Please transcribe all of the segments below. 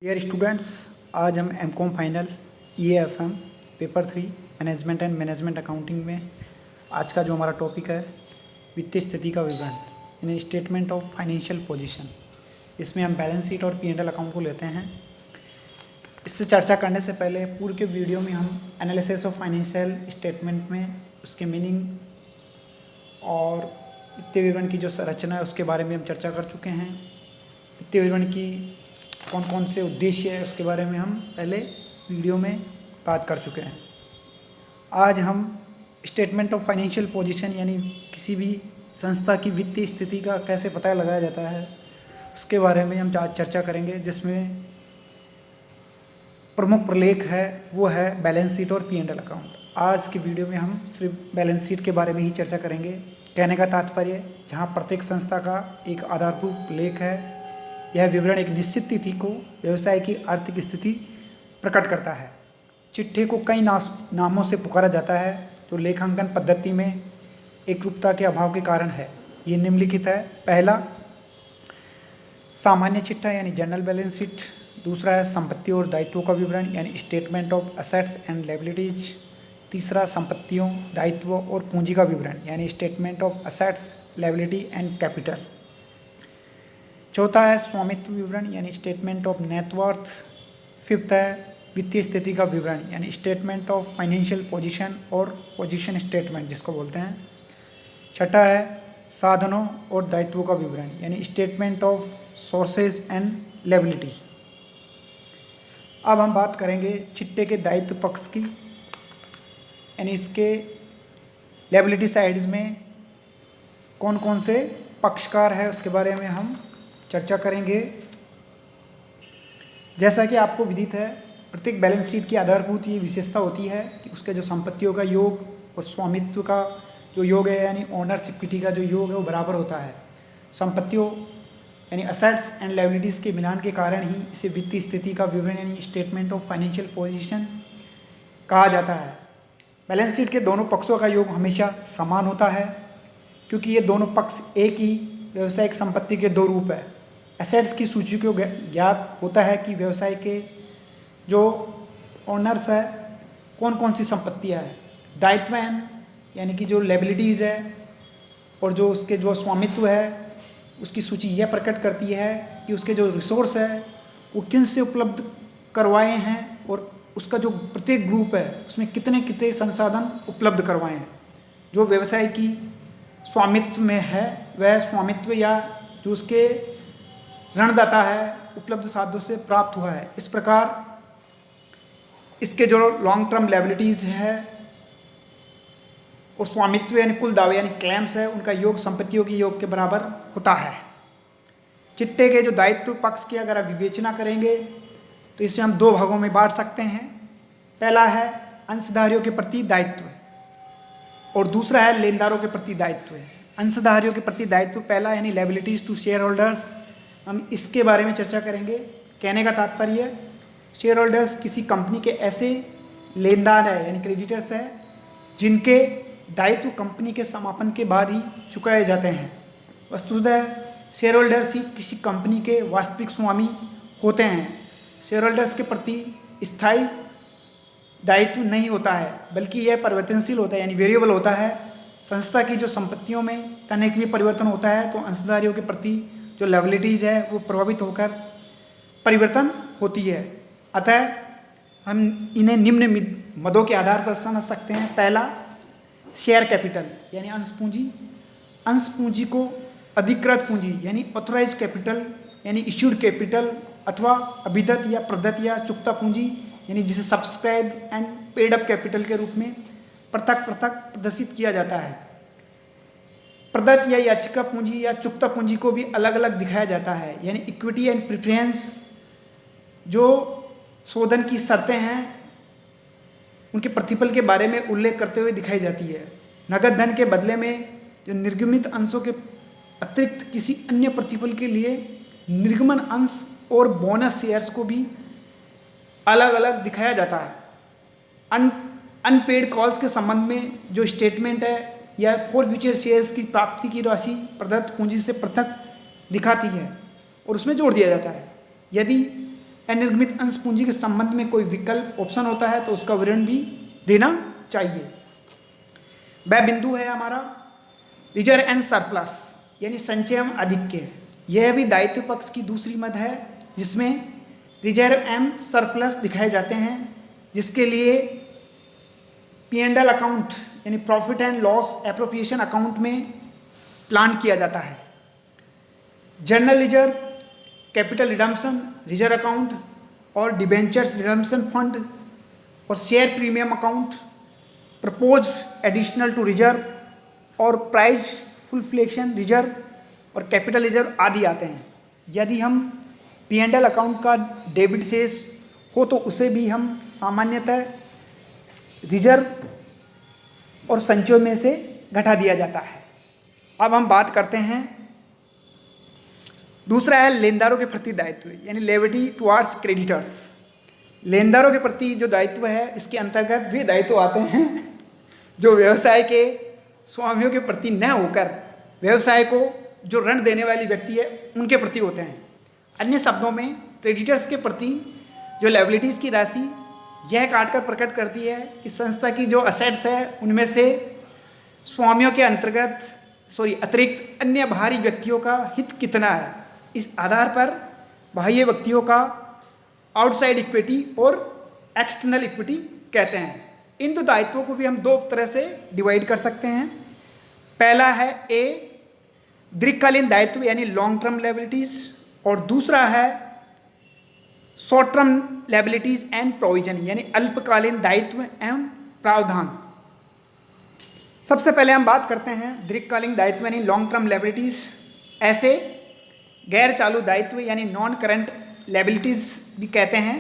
Dear students, आज हम MCom final EAFM paper 3 management and management accounting में आज का जो हमारा टॉपिक है वित्तीय स्थिति का विवरण यानी स्टेटमेंट ऑफ फाइनेंशियल पोजीशन। इसमें हम बैलेंस शीट और P&L अकाउंट को लेते हैं। इससे चर्चा करने से पहले पूर्व के वीडियो में हम एनालिसिस ऑफ फाइनेंशियल स्टेटमेंट में उसके मीनिंग और वित्तीय विवरण की जो संरचना है उसके बारे में हम चर्चा कर चुके हैं। वित्तीय विवरण की कौन कौन से उद्देश्य है उसके बारे में हम पहले वीडियो में बात कर चुके हैं। आज हम स्टेटमेंट ऑफ फाइनेंशियल पोजीशन यानी किसी भी संस्था की वित्तीय स्थिति का कैसे पता लगाया जाता है उसके बारे में हम आज चर्चा करेंगे, जिसमें प्रमुख प्रलेख है वो है बैलेंस शीट और P&L अकाउंट। आज की वीडियो में हम सिर्फ बैलेंस शीट के बारे में ही चर्चा करेंगे। कहने का तात्पर्य, जहाँ प्रत्येक संस्था का एक आधारभूत लेख है, यह विवरण एक निश्चित तिथि को व्यवसाय की आर्थिक स्थिति प्रकट करता है। चिट्ठे को कई नामों से पुकारा जाता है जो लेखांकन पद्धति में एकरूपता के अभाव के कारण है। ये निम्नलिखित है। पहला, सामान्य चिट्ठा यानी जनरल बैलेंस शीट। दूसरा है संपत्तियों और दायित्वों का विवरण यानी statement of assets and liabilities. तीसरा, संपत्तियों, दायित्वों और पूंजी का विवरण यानी statement of assets, liability and capital. चौथा है स्वामित्व विवरण यानी स्टेटमेंट ऑफ नेटवर्थ। फिफ्थ है वित्तीय स्थिति का विवरण यानी स्टेटमेंट ऑफ फाइनेंशियल पोजीशन और पोजीशन स्टेटमेंट जिसको बोलते हैं। छठा है साधनों और दायित्वों का विवरण यानी statement of sources and liability. अब हम बात करेंगे चिट्टे के दायित्व पक्ष की यानी इसके लायबिलिटी साइड्स में कौन कौन से पक्षकार है उसके बारे में हम चर्चा करेंगे। जैसा कि आपको विदित है, प्रत्येक बैलेंस शीट की आधारभूत ये विशेषता होती है कि उसके जो संपत्तियों का योग और स्वामित्व का जो योग है यानी ओनर्स इक्विटी का जो योग है वो बराबर होता है। संपत्तियों यानी असेट्स एंड लायबिलिटीज़ के मिलान के कारण ही इसे वित्तीय स्थिति का विवरण यानी स्टेटमेंट ऑफ फाइनेंशियल पोजीशन कहा जाता है। बैलेंस शीट के दोनों पक्षों का योग हमेशा समान होता है क्योंकि ये दोनों पक्ष एक ही व्यवसायिक संपत्ति के दो रूप है। एसेट्स की सूची को ज्ञात होता है कि व्यवसाय के जो ओनर्स है कौन कौन सी संपत्तियां है। दायित्व यानी कि जो लायबिलिटीज़ है और जो उसके जो स्वामित्व है उसकी सूची यह प्रकट करती है कि उसके जो रिसोर्स है वो किन से उपलब्ध करवाए हैं और उसका जो प्रत्येक ग्रुप है उसमें कितने कितने संसाधन उपलब्ध करवाए हैं। जो व्यवसाय की स्वामित्व में है वह स्वामित्व या जो उसके ऋणदाता है उपलब्ध साधनों से प्राप्त हुआ है। इस प्रकार इसके जो लॉन्ग टर्म लायबिलिटीज़ है और स्वामित्व यानी कुल दावे यानी क्लेम्स है उनका योग संपत्तियों के योग के बराबर होता है। चिट्टे के जो दायित्व पक्ष की अगर आप विवेचना करेंगे तो इसे हम दो भागों में बांट सकते हैं। पहला है अंशधारियों के प्रति दायित्व और दूसरा है लेनदारों के प्रति दायित्व। अंशधारियों के प्रति दायित्व पहला यानी लायबिलिटीज टू शेयर होल्डर्स, हम इसके बारे में चर्चा करेंगे। कहने का तात्पर्य, शेयर होल्डर्स किसी कंपनी के ऐसे लेनदार है यानी क्रेडिटर्स है जिनके दायित्व कंपनी के समापन के बाद ही चुकाए जाते हैं। वस्तुतः शेयर होल्डर्स ही किसी कंपनी के वास्तविक स्वामी होते हैं। शेयर होल्डर्स के प्रति स्थायी दायित्व नहीं होता है बल्कि यह परिवर्तनशील होता है यानी वेरिएबल होता है। संस्था की जो संपत्तियों में तनिक भी परिवर्तन होता है तो अंशधारियों के प्रति जो लायबिलिटीज़ है वो प्रभावित होकर परिवर्तन होती है। अतः हम इन्हें निम्न मदों के आधार पर समझ सकते हैं। पहला, शेयर कैपिटल यानी अंश पूंजी। अंश पूंजी को अधिकृत पूंजी यानी ऑथराइज कैपिटल यानी इश्यूड कैपिटल अथवा अभिदत्त या प्रदत्त या चुकता पूंजी यानी जिसे subscribe and paid up capital के रूप में पृथक पृथक प्रदर्शित किया जाता है। प्रदत्त या याचिका पूंजी या चुकता पूंजी को भी अलग अलग दिखाया जाता है यानी इक्विटी एंड प्रेफरेंस जो शोधन की शर्तें हैं उनके प्रतिफल के बारे में उल्लेख करते हुए दिखाई जाती है। नगद धन के बदले में जो निर्गमित अंशों के अतिरिक्त किसी अन्य प्रतिफल के लिए निर्गमन अंश और बोनस शेयर्स को भी अलग अलग दिखाया जाता है। अनपेड कॉल्स के संबंध में जो स्टेटमेंट है या फॉरफ्यूचर शेयर्स की प्राप्ति की राशि प्रदत्त पूंजी से पृथक दिखाती है और उसमें जोड़ दिया जाता है। यदि अनिर्मित अंश पूंजी के संबंध में कोई विकल्प ऑप्शन होता है तो उसका विवरण भी देना चाहिए। वह बिंदु है हमारा रिजर्व एंड सरप्लस यानी संचय एवं आधिक्य। यह भी दायित्व पक्ष की दूसरी मद है जिसमें रिजर्व एवं सरप्लस दिखाए जाते हैं, जिसके लिए P&L अकाउंट यानी profit and loss appropriation account में प्लान किया जाता है। General reserve, capital redemption reserve account और डिबेंचर्स रिडम्पशन फंड और share premium account, propose additional to reserve और प्राइज फुलफ्लेक्शन रिजर्व और कैपिटल रिजर्व आदि आते हैं। यदि हम P&L अकाउंट का डेबिट शेष हो तो उसे भी हम सामान्यतः रिजर्व और संचयों में से घटा दिया जाता है। अब हम बात करते हैं, दूसरा है लेनदारों के प्रति दायित्व यानी लेविटी टुवार्ड्स क्रेडिटर्स। लेनदारों के प्रति जो दायित्व है इसके अंतर्गत वे दायित्व आते हैं जो व्यवसाय के स्वामियों के प्रति न होकर व्यवसाय को जो ऋण देने वाली व्यक्ति है उनके प्रति होते हैं। अन्य शब्दों में क्रेडिटर्स के प्रति जो लायबिलिटीज़ की राशि यह काटकर प्रकट करती है कि संस्था की जो असेट्स है उनमें से स्वामियों के अतिरिक्त अन्य बाहरी व्यक्तियों का हित कितना है। इस आधार पर बाह्य व्यक्तियों का आउटसाइड इक्विटी और एक्सटर्नल इक्विटी कहते हैं। इन दो दायित्वों को भी हम दो तरह से डिवाइड कर सकते हैं। पहला है ए दीर्घकालीन दायित्व यानी लॉन्ग टर्म लायबिलिटीज और दूसरा है short term liabilities and provision यानी अल्पकालीन दायित्व एवं प्रावधान। सबसे पहले हम बात करते हैं दीर्घकालीन दायित्व यानी लॉन्ग टर्म लायबिलिटीज। ऐसे गैर चालू दायित्व यानी नॉन करंट लायबिलिटीज भी कहते हैं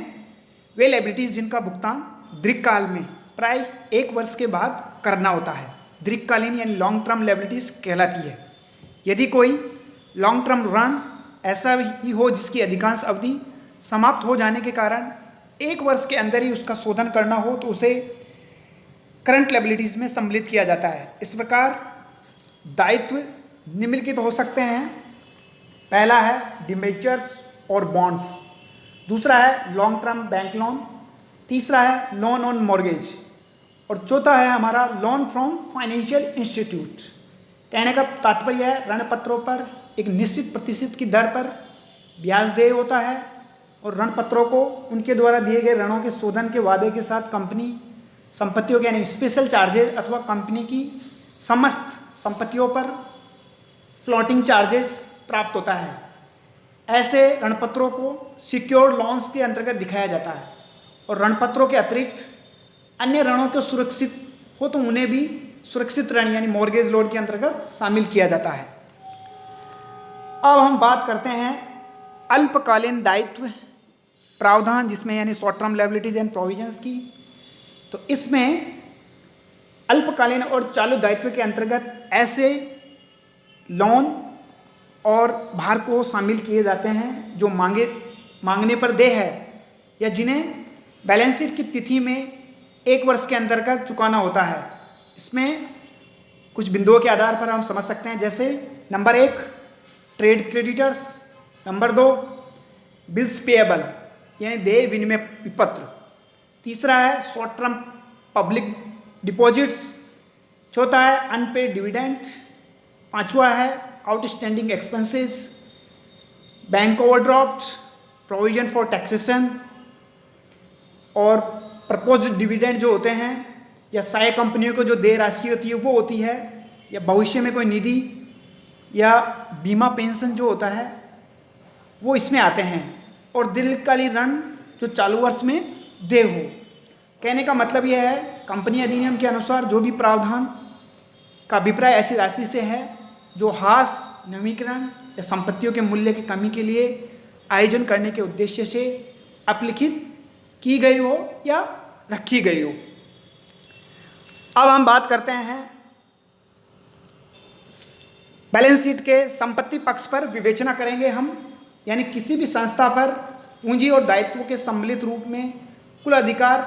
वे लायबिलिटीज जिनका भुगतान दीर्घकाल में प्राय 1 वर्ष के बाद करना होता है, दीर्घकालीन यानी लॉन्ग टर्म लायबिलिटीज कहलाती है। यदि कोई लॉन्ग टर्म ऋण ऐसा ही हो जिसकी अधिकांश अवधि समाप्त हो जाने के कारण 1 वर्ष के अंदर ही उसका शोधन करना हो तो उसे करंट लायबिलिटीज में सम्मिलित किया जाता है। इस प्रकार दायित्व निम्नलिखित हो सकते हैं। पहला है डिबेंचर्स और बॉन्ड्स, दूसरा है लॉन्ग टर्म बैंक लोन, तीसरा है लोन ऑन मॉर्गेज और चौथा है हमारा लोन फ्रॉम फाइनेंशियल इंस्टीट्यूट। कहने का तात्पर्य है ऋण पत्रों पर एक निश्चित प्रतिशत की दर पर ब्याज देय होता है और ऋण पत्रों को उनके द्वारा दिए गए ऋणों के शोधन के वादे के साथ कंपनी संपत्तियों के यानी स्पेशल चार्जेज अथवा कंपनी की समस्त संपत्तियों पर फ्लोटिंग चार्जेस प्राप्त होता है। ऐसे ऋणपत्रों को सिक्योर्ड लॉन्स के अंतर्गत दिखाया जाता है और ऋणपत्रों के अतिरिक्त अन्य ऋणों के सुरक्षित हो तो उन्हें भी सुरक्षित ऋण यानी मॉर्गेज लोन के अंतर्गत शामिल किया जाता है। अब हम बात करते हैं अल्पकालीन दायित्व प्रावधान जिसमें यानी short term liabilities and provisions की। तो इसमें अल्पकालीन और चालू दायित्व के अंतर्गत ऐसे लोन और भार को शामिल किए जाते हैं जो मांगने पर देय है या जिन्हें बैलेंस शीट की तिथि में 1 वर्ष के अंतर्गत चुकाना होता है। इसमें कुछ बिंदुओं के आधार पर हम समझ सकते हैं, जैसे number 1 trade creditors, number 2 bills payable यानी देय विनिमय विपत्र, तीसरा है शॉर्ट टर्म पब्लिक डिपॉजिट्स, चौथा है अनपेड डिविडेंड, पांचवा है outstanding expenses, bank overdraft, provision for taxation और प्रपोज डिविडेंड जो होते हैं या साय कंपनियों को जो देय राशि होती है वो होती है, या भविष्य में कोई निधि या बीमा पेंशन जो होता है वो इसमें आते हैं, और दीर्घकालीन ऋण जो चालू वर्ष में देय हो। कहने का मतलब यह है कंपनी अधिनियम के अनुसार जो भी प्रावधान का अभिप्राय ऐसी राशि से है जो हास नवीकरण या संपत्तियों के मूल्य की कमी के लिए आयोजन करने के उद्देश्य से अपलिखित की गई हो या रखी गई हो। अब हम बात करते हैं बैलेंस शीट के संपत्ति पक्ष पर विवेचना करेंगे हम, यानी किसी भी संस्था पर पूंजी और दायित्व के सम्मिलित रूप में कुल अधिकार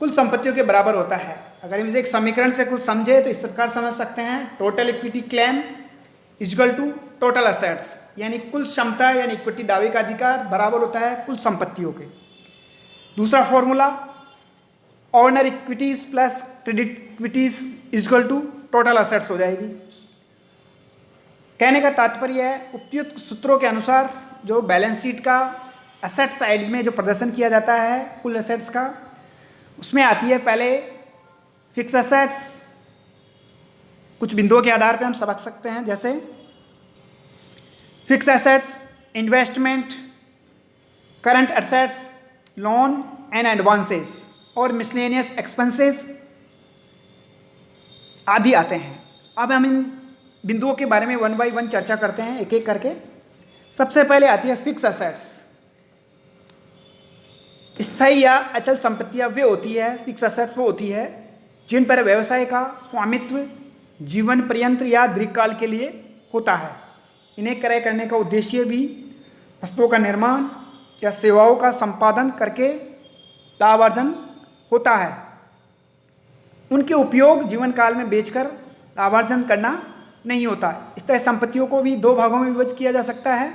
कुल संपत्तियों के बराबर होता है। अगर हम इसे एक समीकरण से कुछ समझे तो इस प्रकार समझ सकते हैं, total equity claim equal to total assets, यानी कुल क्षमता यानी इक्विटी दावे का अधिकार बराबर होता है कुल संपत्तियों के। दूसरा formula ordinary equities plus credit equities equal to total assets हो जाएगी। कहने का तात्पर्य है उपयुक्त सूत्रों के अनुसार जो बैलेंस शीट का असेट साइड में जो प्रदर्शन किया जाता है कुल असेट्स का, उसमें आती है पहले फिक्स असेट्स। कुछ बिंदुओं के आधार पर हम समझ सकते हैं, जैसे fix assets, investment, current assets, loan and advances और मिसलेनियस एक्सपेंसेस आदि आते हैं। अब हम इन बिंदुओं के बारे में वन बाय वन चर्चा करते हैं एक एक करके। सबसे पहले आती है फिक्स एसेट्स। स्थायी या अचल संपत्तियां वे होती है, फिक्स एसेट्स वो होती है जिन पर व्यवसाय का स्वामित्व जीवन पर्यंत या दीर्घकाल के लिए होता है। इन्हें क्रय करने का उद्देश्य भी वस्तुओं का निर्माण या सेवाओं का संपादन करके लाभार्जन होता है। उनके उपयोग जीवन काल में बेचकर लाभार्जन करना नहीं होता। स्थायी संपत्तियों को भी दो भागों में विभाजित किया जा सकता है।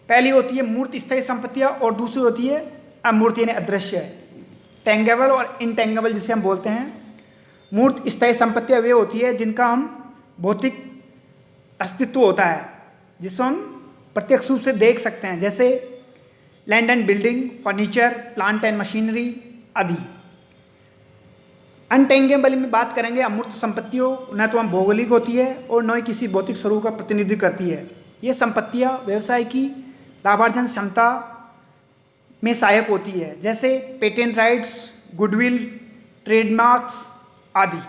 पहली होती है मूर्त स्थायी संपत्तियां और दूसरी होती है अमूर्त यानी अदृश्य, टेंगेबल और इनटेंगेबल जिसे हम बोलते हैं। मूर्त स्थायी संपत्तियां वे होती है जिनका हम भौतिक अस्तित्व होता है, जिसे हम प्रत्यक्ष रूप से देख सकते हैं, जैसे land and building, furniture, plant and machinery आदि। अनटेंगेबल में बात करेंगे अमूर्त संपत्तियों, न तो हम भौगोलिक होती है और न ही किसी भौतिक स्वरूप का प्रतिनिधित्व करती है। ये संपत्तियां व्यवसाय की लाभार्जन क्षमता में सहायक होती है, जैसे पेटेंट राइट्स, गुडविल, ट्रेडमार्क्स आदि।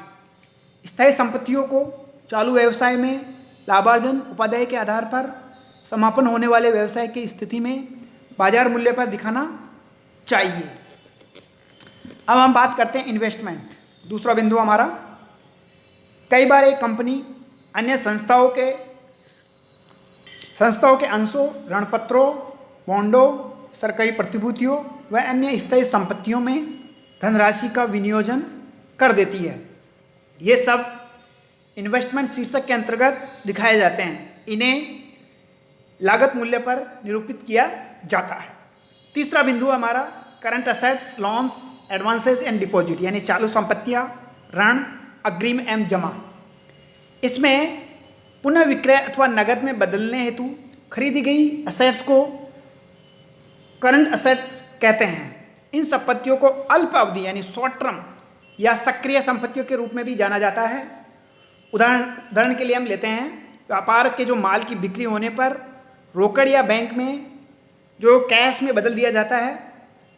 स्थायी संपत्तियों को चालू व्यवसाय में लाभार्जन उपादेय के आधार पर समापन होने वाले व्यवसाय की स्थिति में बाजार मूल्य पर दिखाना चाहिए। अब हम बात करते हैं इन्वेस्टमेंट, दूसरा बिंदु हमारा। कई बार एक कंपनी अन्य संस्थाओं के अंशों, ऋणपत्रों, बॉन्डों, सरकारी प्रतिभूतियों व अन्य स्थायी संपत्तियों में धनराशि का विनियोजन कर देती है। ये सब इन्वेस्टमेंट शीर्षक के अंतर्गत दिखाए जाते हैं। इन्हें लागत मूल्य पर निरूपित किया जाता है। तीसरा बिंदु हमारा current assets, loans, advances and deposit यानी चालू संपत्तियां, ऋण, अग्रिम एवं जमा। इसमें पुनः विक्रय अथवा नगद में बदलने हेतु खरीदी गई असेट्स को करंट असेट्स कहते हैं। इन संपत्तियों को अल्प अवधि यानी शॉर्ट टर्म या सक्रिय संपत्तियों के रूप में भी जाना जाता है। उदाहरण के लिए हम लेते हैं व्यापार के जो माल की बिक्री होने पर रोकड़ या बैंक में जो कैश में बदल दिया जाता है,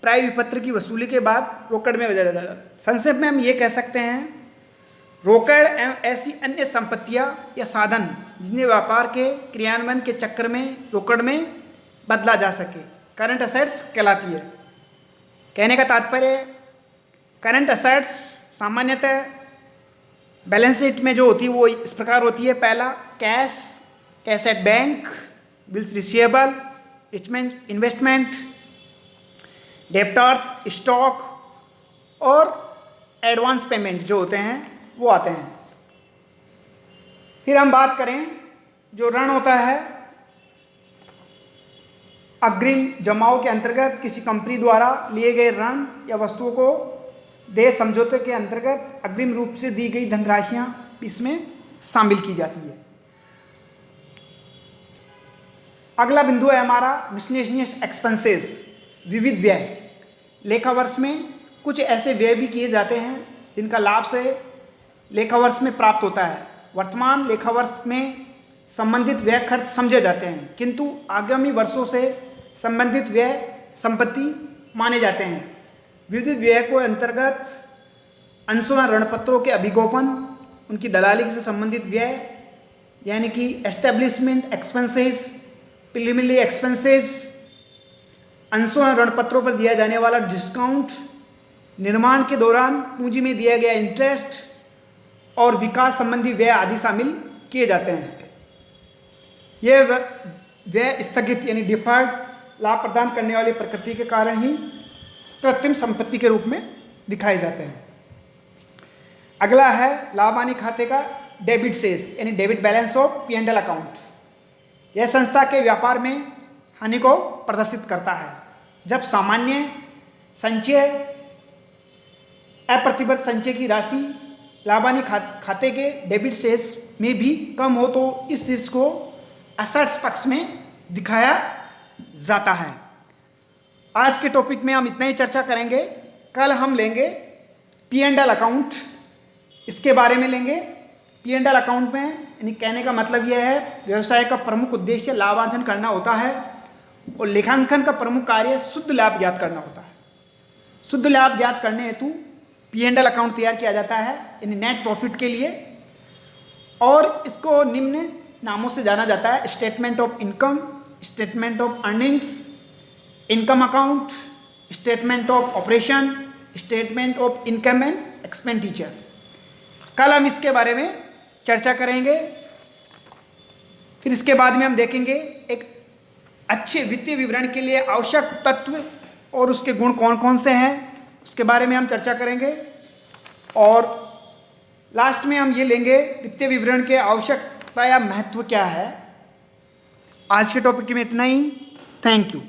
प्राप्य विपत्र की वसूली के बाद रोकड़ में बदल जाता है। संक्षेप में हम ये कह सकते हैं रोकड़ एवं ऐसी अन्य संपत्तियां या साधन जिन्हें व्यापार के क्रियान्वयन के चक्र में रोकड़ में बदला जा सके, करंट असेट्स कहलाती है। कहने का तात्पर्य करंट असेट्स सामान्यतः बैलेंस शीट में जो होती है वो इस प्रकार होती है। पहला cash at bank, bills receivable, investment, debtors, stock और एडवांस पेमेंट जो होते हैं वो आते हैं। फिर हम बात करें जो ऋण होता है, अग्रिम जमाओं के अंतर्गत किसी कंपनी द्वारा लिए गए ऋण या वस्तुओं को देय समझौते के अंतर्गत अग्रिम रूप से दी गई धनराशियां इसमें शामिल की जाती है। अगला बिंदु है हमारा मिसलेनियस एक्सपेंसेस, विविध व्यय। लेखा वर्ष में कुछ ऐसे व्यय भी किए जाते हैं जिनका लाभ से लेखा वर्ष में प्राप्त होता है। वर्तमान लेखा वर्ष में संबंधित व्यय खर्च समझे जाते हैं, किंतु आगामी वर्षों से संबंधित व्यय संपत्ति माने जाते हैं। विविध व्यय को अंतर्गत अंशों या ऋणपत्रों के अभिगोपन, उनकी दलाली से संबंधित व्यय यानी कि एस्टेब्लिशमेंट एक्सपेंसेस, प्रिलिमिनरी एक्सपेंसेस, अंशों या ऋणपत्रों पर दिया जाने वाला डिस्काउंट, निर्माण के दौरान पूंजी में दिया गया इंटरेस्ट और विकास संबंधी व्यय आदि शामिल किए जाते हैं। ये व्यय स्थगित यानी डिफर्ड लाभ प्रदान करने वाली प्रकृति के कारण ही कृत्रिम संपत्ति के रूप में दिखाए जाते हैं। अगला है लाभ हानि खाते का डेबिट शेष यानी debit balance of P&L account. यह संस्था के व्यापार में हानि को प्रदर्शित करता है। जब सामान्य संचय अप्रतिबद्ध संचय की राशि लाभानी खाते के डेबिट शेष में भी कम हो तो इस शीर्ष को असर्ट पक्ष में दिखाया जाता है। आज के टॉपिक में हम इतना ही चर्चा करेंगे। कल हम लेंगे P&L अकाउंट, इसके बारे में लेंगे। P&L अकाउंट में यानी कहने का मतलब यह है व्यवसाय का प्रमुख उद्देश्य लाभार्जन करना होता है और लेखांकन का प्रमुख कार्य शुद्ध लाभ ज्ञात करना होता है। शुद्ध लाभ ज्ञात करने हेतु P&L अकाउंट तैयार किया जाता है यानी नेट प्रॉफिट के लिए, और इसको निम्न नामों से जाना जाता है: statement of income, statement of earnings, income account, statement of operation, statement of income and expenditure. कल हम इसके बारे में चर्चा करेंगे। फिर इसके बाद में हम देखेंगे एक अच्छे वित्तीय विवरण के लिए आवश्यक तत्व और उसके गुण कौन कौन से हैं, उसके बारे में हम चर्चा करेंगे। और लास्ट में हम ये लेंगे वित्तीय विवरण के आवश्यकता या महत्व क्या है। आज के टॉपिक में इतना ही। Thank you.